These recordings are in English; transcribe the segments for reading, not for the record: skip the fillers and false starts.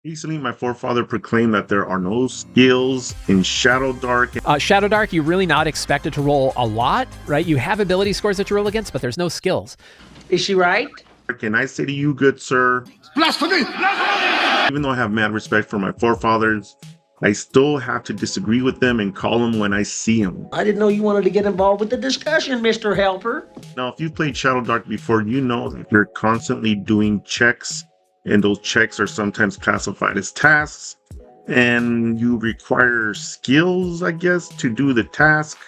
Recently, my forefather proclaimed that there are no skills in Shadow Dark. Shadow Dark, you're really not expected to roll a lot, right? You have ability scores that you roll against, but there's no skills. Is she right? Can I say to you, good sir, Blasphemy! even though I have mad respect for my forefathers, I still have to disagree with them and call them when I see them. I didn't know you wanted to get involved with the discussion, Mr. Helper. Now, if you've played Shadow Dark before, you know that you're constantly doing checks, and those checks are sometimes classified as tasks, and you require skills, I guess, to do the task.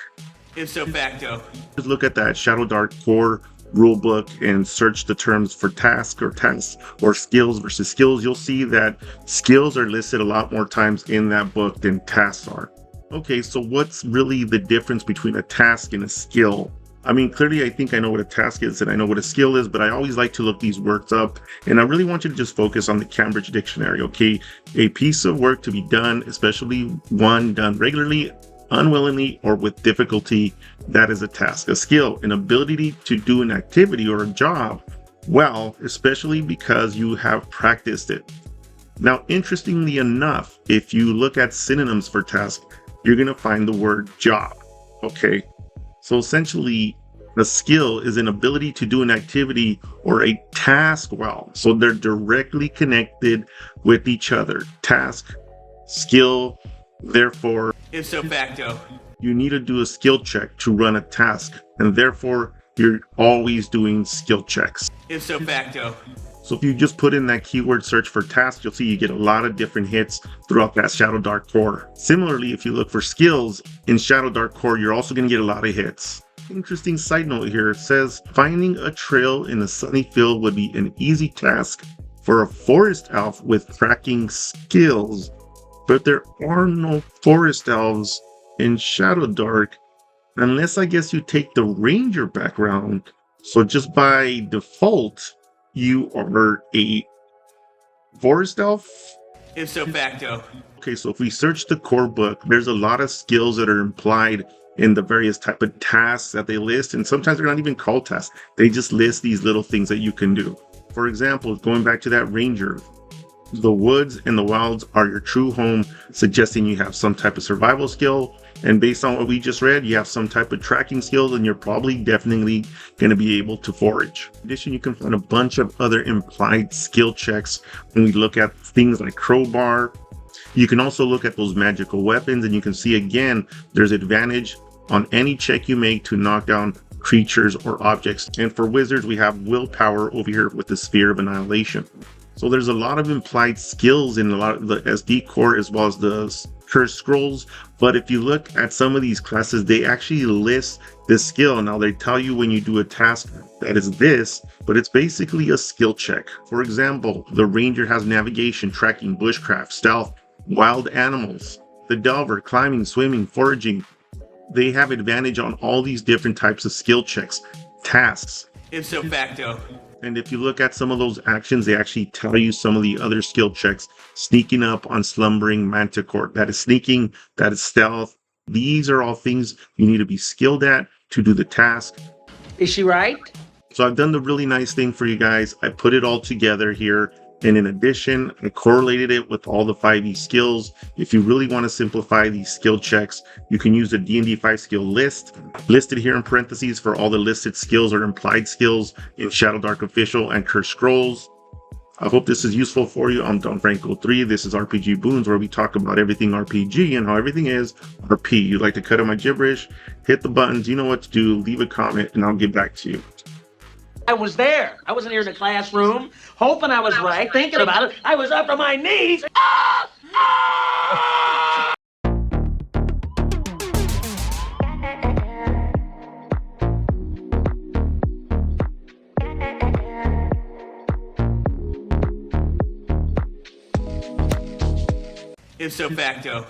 Ipso facto. Just look at that Shadow Dark core rulebook and search the terms for task or skills versus skills. You'll see that skills are listed a lot more times in that book than tasks are. Okay, so what's really the difference between a task and a skill? I mean, clearly I think I know what a task is and I know what a skill is, but I always like to look these words up, and I really want you to just focus on the Cambridge Dictionary, okay? A piece of work to be done, especially one done regularly, unwillingly, or with difficulty, that is a task. A skill, an ability to do an activity or a job well, especially because you have practiced it. Now, interestingly enough, if you look at synonyms for task, you're going to find the word job, okay? So essentially, a skill is an ability to do an activity or a task well. So they're directly connected with each other. Task, skill, therefore, Ipso facto. you need to do a skill check to run a task, and therefore you're always doing skill checks. Ipso facto. So if you just put in that keyword search for task, you'll see you get a lot of different hits throughout that Shadow Dark core. Similarly, if you look for skills in Shadow Dark core, you're also going to get a lot of hits. Interesting side note here, it says finding a trail in a sunny field would be an easy task for a forest elf with tracking skills, but there are no forest elves in Shadow Dark unless I guess you take the ranger background. So just by default, you are a forest elf. Ipso facto. Okay, so if we search the core book, there's a lot of skills that are implied in the various type of tasks that they list, and sometimes they're not even called tasks. They just list these little things that you can do. For example, going back to that ranger, the woods and the wilds are your true home, suggesting you have some type of survival skill. And based on what we just read, you have some type of tracking skills, and you're probably definitely going to be able to forage. In addition, you can find a bunch of other implied skill checks when we look at things like crowbar. You can also look at those magical weapons, and you can see again, there's advantage on any check you make to knock down creatures or objects. And for wizards, we have willpower over here with the Sphere of Annihilation. So there's a lot of implied skills in a lot of the SD core as well as the cursed scrolls. But if you look at some of these classes, they actually list the skill. Now they tell you when you do a task that is this, but it's basically a skill check. For example, the ranger has navigation, tracking, bushcraft, stealth, wild animals. The delver, climbing, swimming, foraging. They have advantage on all these different types of skill checks, tasks. Ipso facto. And if you look at some of those actions, they actually tell you some of the other skill checks. Sneaking up on slumbering manticore. That is sneaking, that is stealth. These are all things you need to be skilled at to do the task. Is she right? So I've done the really nice thing for you guys. I put it all together here. And in addition, I correlated it with all the 5e skills. If you really want to simplify these skill checks, you can use the D&D 5 skill list, listed here in parentheses for all the listed skills or implied skills in Shadow Dark Official and Cursed Scrolls. I hope this is useful for you. I'm Don Franco 3. This is RPG Boons, where we talk about everything RPG and how everything is RP. You'd like to cut out my gibberish? Hit the buttons. You know what to do. Leave a comment and I'll get back to you. I was there. I wasn't here in the classroom, hoping I was right, thinking about it. I was up to my knees. Ipso facto.